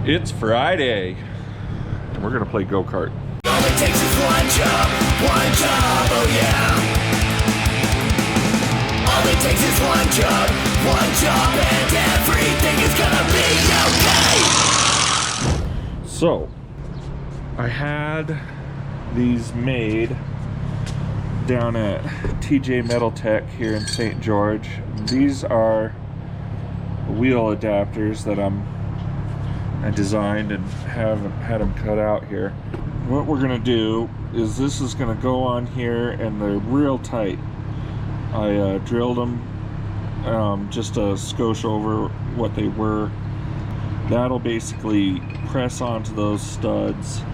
It's Friday, and we're gonna play go-kart. All it takes is one job, oh yeah. All it takes is one job, and everything is gonna be okay. So, I had these made down at TJ Metaltech here in St. George. These are wheel adapters that I designed and had them cut out here. What we're gonna do is this is gonna go on here, and they're real tight. I drilled them just a skosh over what they were. That'll basically press onto those studs.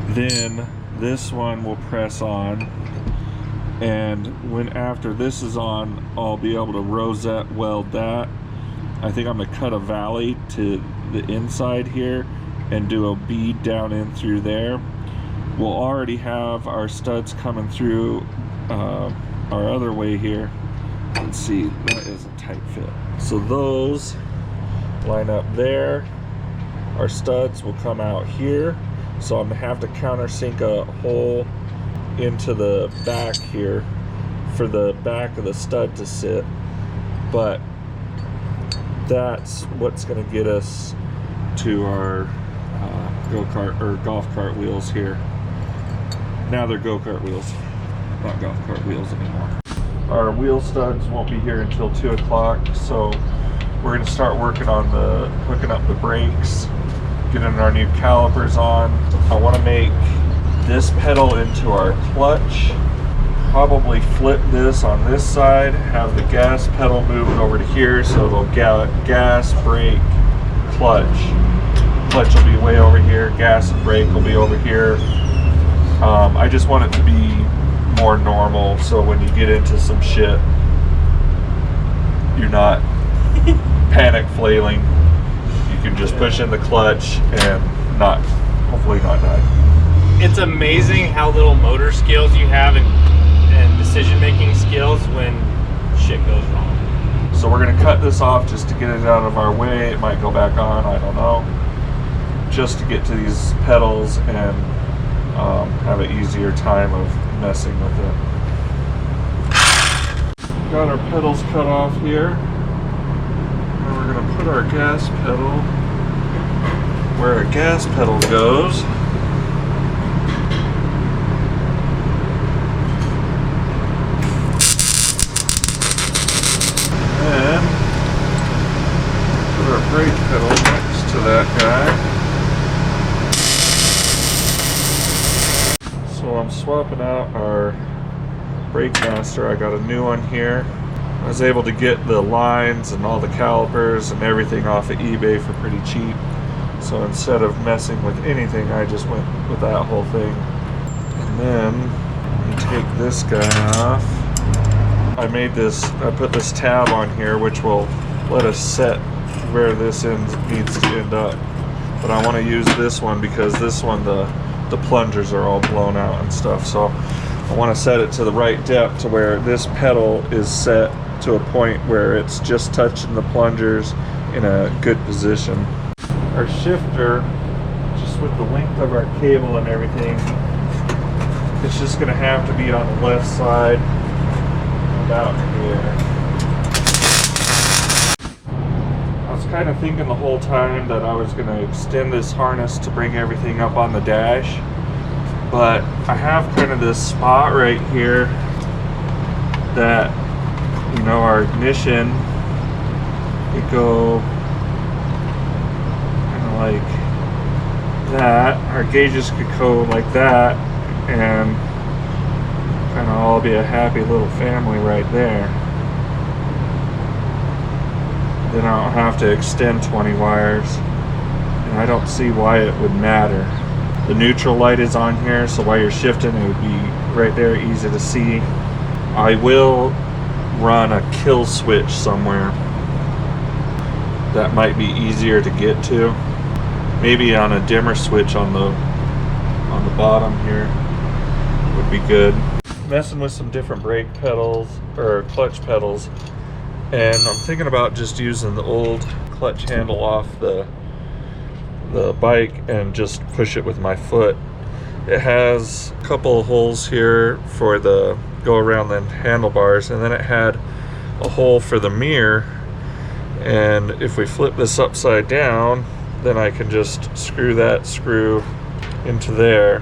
Then this one will press on, and after this is on, I'll be able to rosette weld that. I think I'm gonna cut a valley to the inside here and do a bead down in through there. We'll already have our studs coming through our other way here. Let's see, that is a tight fit. So those line up there. Our studs will come out here. So I'm gonna have to countersink a hole into the back here for the back of the stud to sit. But that's what's going to get us to our go-kart or golf cart wheels here. Now they're go-kart wheels, not golf cart wheels anymore. Our wheel studs won't be here until 2 o'clock, so we're going to start working on hooking up the brakes, getting our new calipers on. I want to make this pedal into our clutch. Probably flip this on this side, have the gas pedal move it over to here, so it'll gas, brake, clutch. Clutch will be way over here, gas and brake will be over here. I just want it to be more normal, so when you get into some shit, you're not panic flailing. You can just push in the clutch and hopefully not die. It's amazing how little motor skills you have and decision-making skills when shit goes wrong. So we're gonna cut this off just to get it out of our way. It might go back on, I don't know. Just to get to these pedals and have an easier time of messing with it. Got our pedals cut off here. And we're gonna put our gas pedal where our gas pedal goes. Brake pedal next to that guy. So I'm swapping out our brake master. I got a new one here. I was able to get the lines and all the calipers and everything off of eBay for pretty cheap. So instead of messing with anything, I just went with that whole thing. And then you take this guy off. I put this tab on here which will let us set where this needs to end up, but I want to use this one because this one the plungers are all blown out and stuff, so I want to set it to the right depth to where this pedal is set to a point where it's just touching the plungers in a good position. Our shifter, just with the length of our cable and everything, it's just going to have to be on the left side about here. I was kind of thinking the whole time that I was going to extend this harness to bring everything up on the dash, but I have kind of this spot right here that, you know, our ignition could go kind of like that, our gauges could go like that, and kind of all be a happy little family right there. Then I don't have to extend 20 wires, and I don't see why it would matter. The neutral light is on here, so while you're shifting it would be right there, easy to see. I will run a kill switch somewhere that might be easier to get to. Maybe on a dimmer switch on the bottom here would be good. Messing with some different brake pedals or clutch pedals, and I'm thinking about just using the old clutch handle off the the bike and just push it with my foot. It has a couple of holes here for the go around the handlebars, and then it had a hole for the mirror. And if we flip this upside down, then I can just screw that screw into there.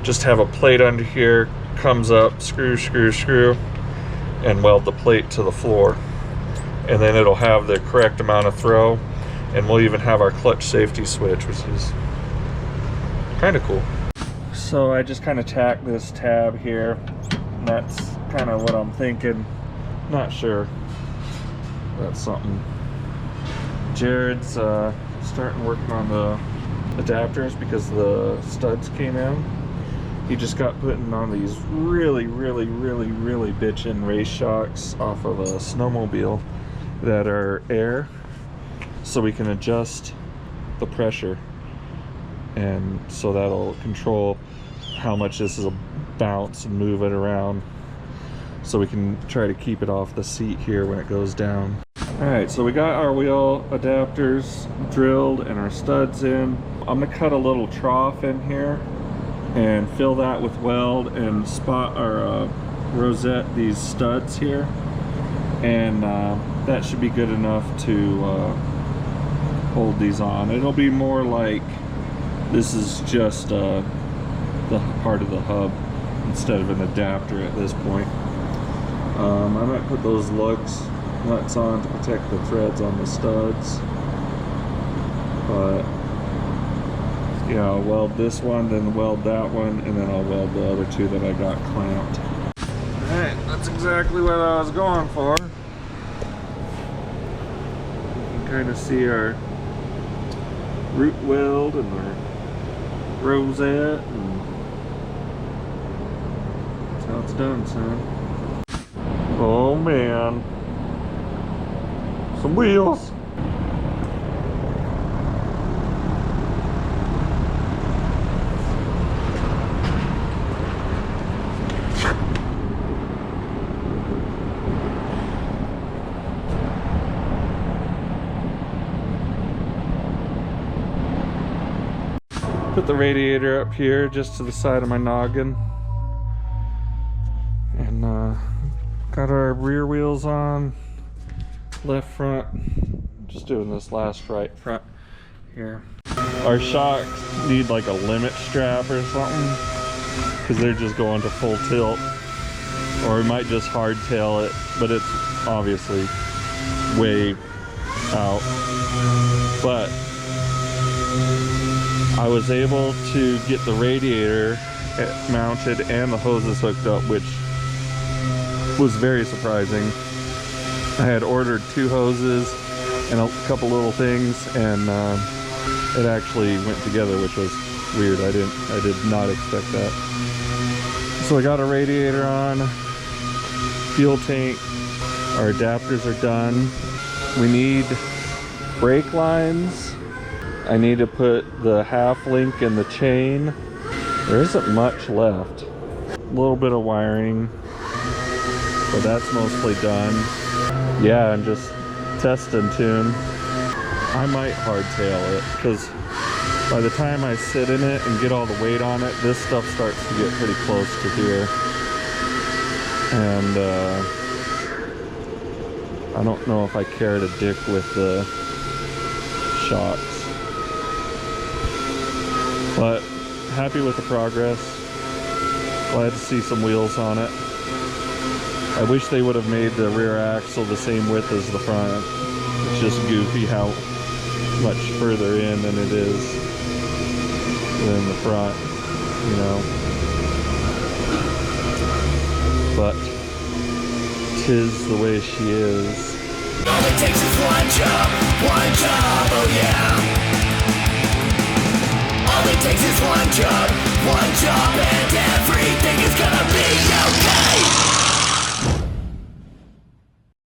Just have a plate under here, comes up, screw, screw, screw, and weld the plate to the floor. And then it'll have the correct amount of throw, and we'll even have our clutch safety switch, which is kind of cool. So I just kind of tacked this tab here, and that's kind of what I'm thinking. Not sure. That's something. Jared's starting working on the adapters because the studs came in. He just got putting on these really bitchin' race shocks off of a Snowmobile that are air, so we can adjust the pressure, and so that'll control how much this is a bounce and move it around, so we can try to keep it off the seat here when it goes down. Alright, so we got our wheel adapters drilled and our studs in. I'm gonna cut a little trough in here and fill that with weld and spot our rosette these studs here, and that should be good enough to hold these on. It'll be more like this is just the part of the hub instead of an adapter at this point. I might put those nuts on to protect the threads on the studs, but yeah, I'll weld this one, then weld that one, and then I'll weld the other two that I got clamped. Alright, that's exactly what I was going for. You can kind of see our root weld and our rosette, and that's how it's done, son. Oh man, some wheels. Put the radiator up here just to the side of my noggin, and got our rear wheels on, left front, just doing this last right front here. Our shocks need like a limit strap or something, because they're just going to full tilt, or we might just hardtail it, but it's obviously way out. But I was able to get the radiator mounted and the hoses hooked up, which was very surprising. I had ordered 2 hoses and a couple little things, and it actually went together, which was weird. I did not expect that. So I got a radiator on, fuel tank, our adapters are done. We need brake lines. I need to put the half link in the chain. There isn't much left. A little bit of wiring, but that's mostly done. Yeah, I'm just test and tune. I might hardtail it, because by the time I sit in it and get all the weight on it, this stuff starts to get pretty close to here. And I don't know if I care to dick with the shocks. But happy with the progress. Glad to see some wheels on it. I wish they would have made the rear axle the same width as the front. It's just goofy how much further in than it is than the front, you know. But 'tis the way she is. All it takes is one job, oh yeah. All it takes is one job, and